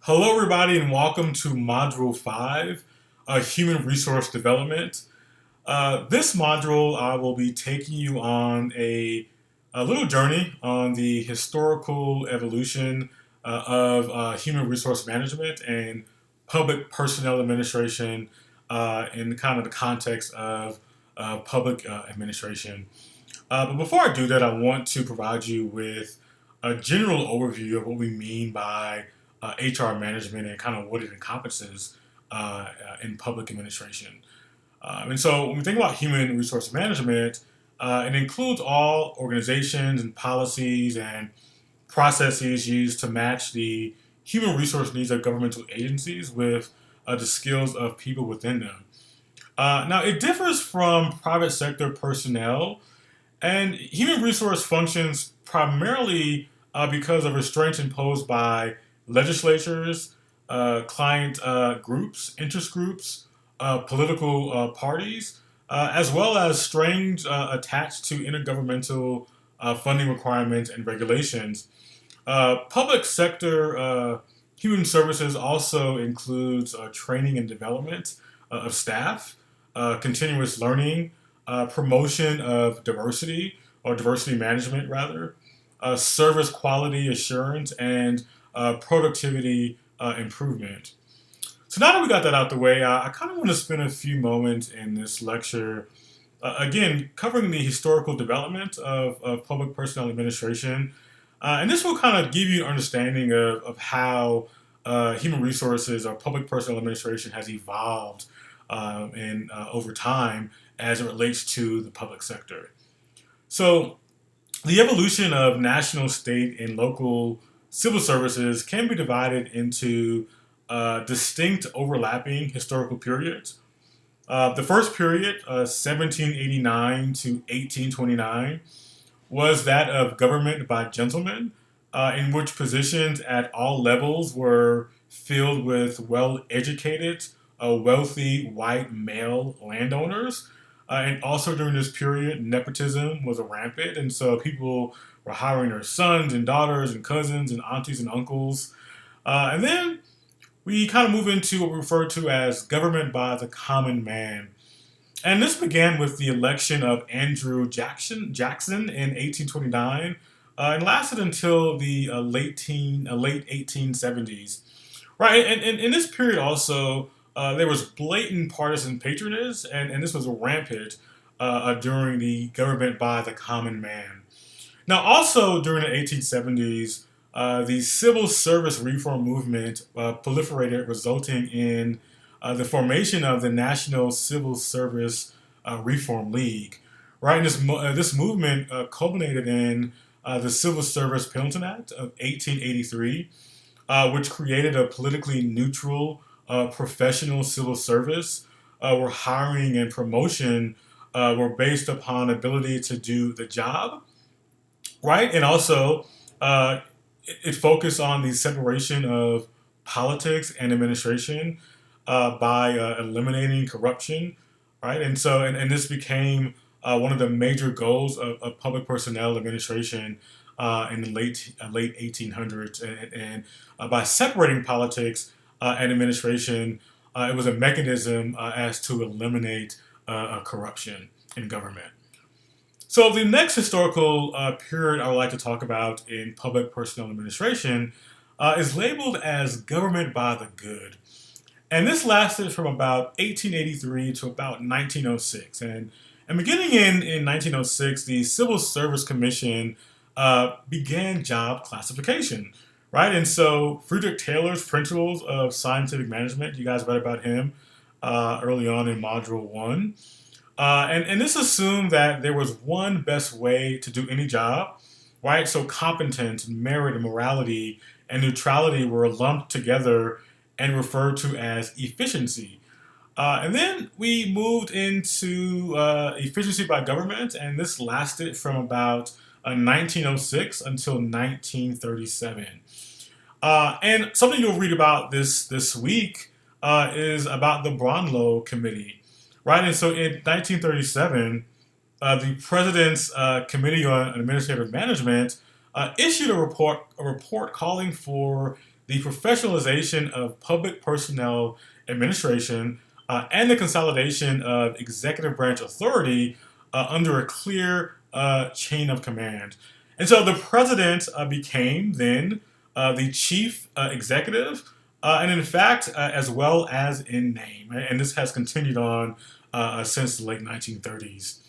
Hello, everybody, and welcome to Module 5, Human Resource Development. This module, I will be taking you on a little journey on the historical evolution of human resource management and public personnel administration in kind of the context of public administration. But before I do that, I want to provide you with a general overview of what we mean by HR management and kind of what it encompasses in public administration. And so when we think about human resource management, it includes all organizations and policies and processes used to match the human resource needs of governmental agencies with the skills of people within them. Now, it differs from private sector personnel and human resource functions primarily because of restraints imposed by legislatures, client groups, interest groups, political parties, as well as strings attached to intergovernmental funding requirements and regulations. Public sector human services also includes training and development of staff, continuous learning, promotion of diversity or diversity management rather, service quality assurance, and productivity improvement. So now that we got that out the way, I kind of want to spend a few moments in this lecture, again, covering the historical development of public personnel administration. And this will kind of give you an understanding of how human resources or public personnel administration has evolved over time as it relates to the public sector. So, the evolution of national, state, and local civil services can be divided into distinct overlapping historical periods. The first period, 1789 to 1829, was that of government by gentlemen, in which positions at all levels were filled with well educated, wealthy white male landowners. And also during this period, nepotism was rampant, and so people were hiring their sons and daughters and cousins and aunties and uncles. And then we kind of move into what we refer to as government by the common man. And this began with the election of Andrew Jackson in 1829 and lasted until the late 1870s. Right, and in this period also, there was blatant partisan patronage, and this was rampant during the government by the common man. Now, also during the 1870s, the civil service reform movement proliferated, resulting in the formation of the National Civil Service Reform League. Right, and this movement culminated in the Civil Service Penalty Act of 1883, which created a politically neutral professional civil service, where hiring and promotion were based upon ability to do the job, right? And also, it focused on the separation of politics and administration by eliminating corruption, right? And so, and this became one of the major goals of public personnel administration in the late 1800s, and by separating politics and administration, it was a mechanism as to eliminate corruption in government. So the next historical period I would like to talk about in public personnel administration is labeled as government by the good. And this lasted from about 1883 to about 1906. And beginning in 1906, the Civil Service Commission began job classification, right? And so Frederick Taylor's Principles of Scientific Management, you guys read about him early on in Module 1. And this assumed that there was one best way to do any job, right? So competence, merit, and morality and neutrality were lumped together and referred to as efficiency. And then we moved into efficiency by government, and this lasted from about 1906 until 1937. And something you'll read about this week is about the Brownlow Committee, right? And so in 1937, the President's Committee on Administrative Management issued a report calling for the professionalization of public personnel administration, and the consolidation of executive branch authority under a clear chain of command. And so the president became then the chief executive, and in fact, as well as in name. And this has continued on since the late 1930s.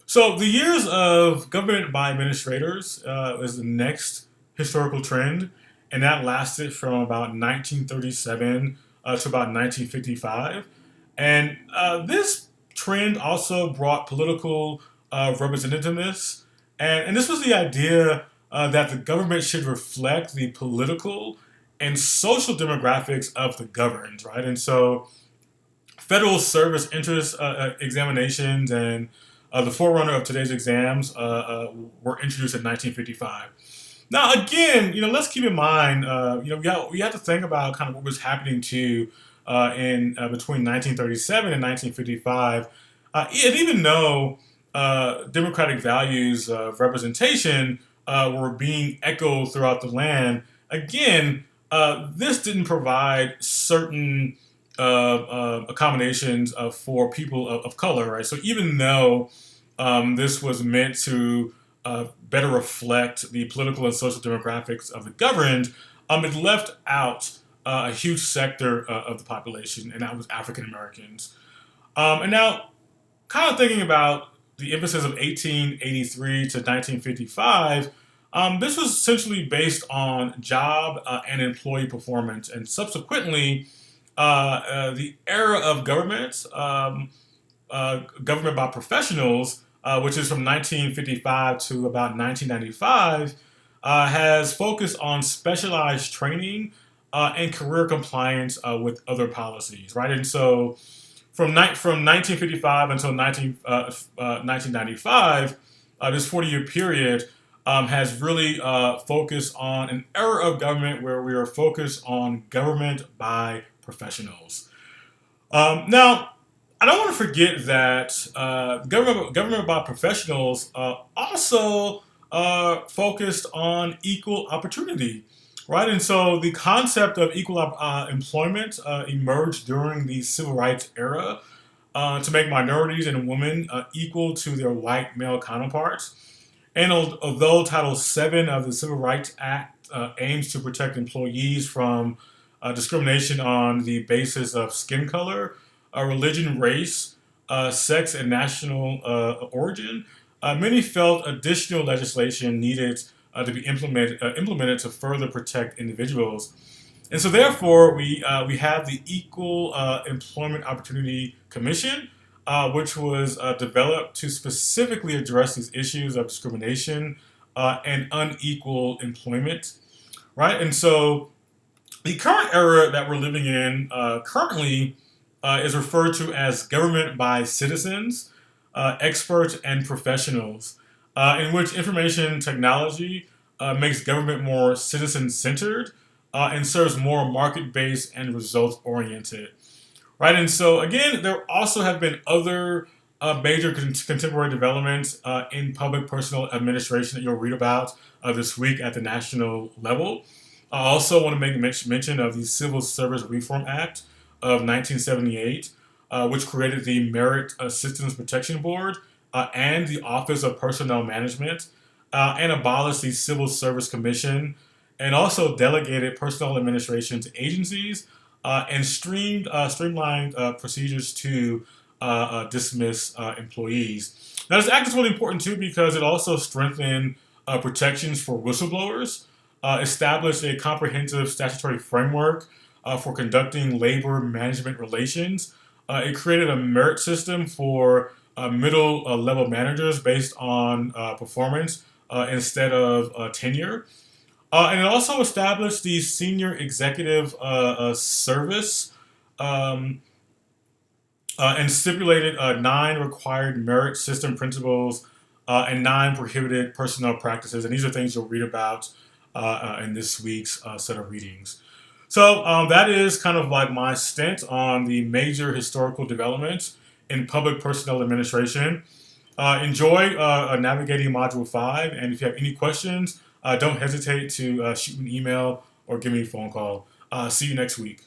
So the years of government by administrators is the next historical trend, and that lasted from about 1937 to about 1955. And this trend also brought political representativeness, and this was the idea that the government should reflect the political and social demographics of the governed, right? And so federal service interest examinations and the forerunner of today's exams were introduced in 1955. Now, again, let's keep in mind, we have to think about kind of what was happening too in between 1937 and 1955, and even though democratic values of representation were being echoed throughout the land, again, this didn't provide certain accommodations for people of color, right? So even though this was meant to better reflect the political and social demographics of the governed, it left out a huge sector of the population, and that was African Americans. And now, kind of thinking about the emphasis of 1883 to 1955, this was essentially based on job and employee performance, and subsequently, the era of government by professionals, which is from 1955 to about 1995, has focused on specialized training and career compliance with other policies, right? And so from 1955 until 1995, this 40-year period has really focused on an era of government where we are focused on government by professionals. Now, I don't want to forget that government by professionals also focused on equal opportunity, right? And so the concept of equal employment emerged during the civil rights era to make minorities and women equal to their white male counterparts. And although Title VII of the Civil Rights Act aims to protect employees from discrimination on the basis of skin color, religion, race, sex, and national origin, many felt additional legislation needed to be implemented to further protect individuals. And so, therefore, we have the Equal Employment Opportunity Commission, which was developed to specifically address these issues of discrimination and unequal employment, right? And so, the current era that we're living in currently is referred to as government by citizens, experts, and professionals, in which information technology makes government more citizen-centered and serves more market-based and results-oriented. Right, and so again, there also have been other major contemporary developments in public personnel administration that you'll read about this week at the national level. I also want to make mention of the Civil Service Reform Act of 1978, which created the Merit Systems Protection Board and the Office of Personnel Management, and abolished the Civil Service Commission, and also delegated personnel administration to agencies and streamlined procedures to dismiss employees. Now, this act is really important too because it also strengthened protections for whistleblowers, established a comprehensive statutory framework for conducting labor management relations. It created a merit system for middle level managers based on performance instead of tenure. And it also established the Senior Executive Service and stipulated 9 required merit system principles and 9 prohibited personnel practices. And these are things you'll read about in this week's set of readings. So that is kind of like my stint on the major historical developments in public personnel administration. Enjoy navigating Module 5, and if you have any questions, don't hesitate to shoot me an email or give me a phone call. See you next week.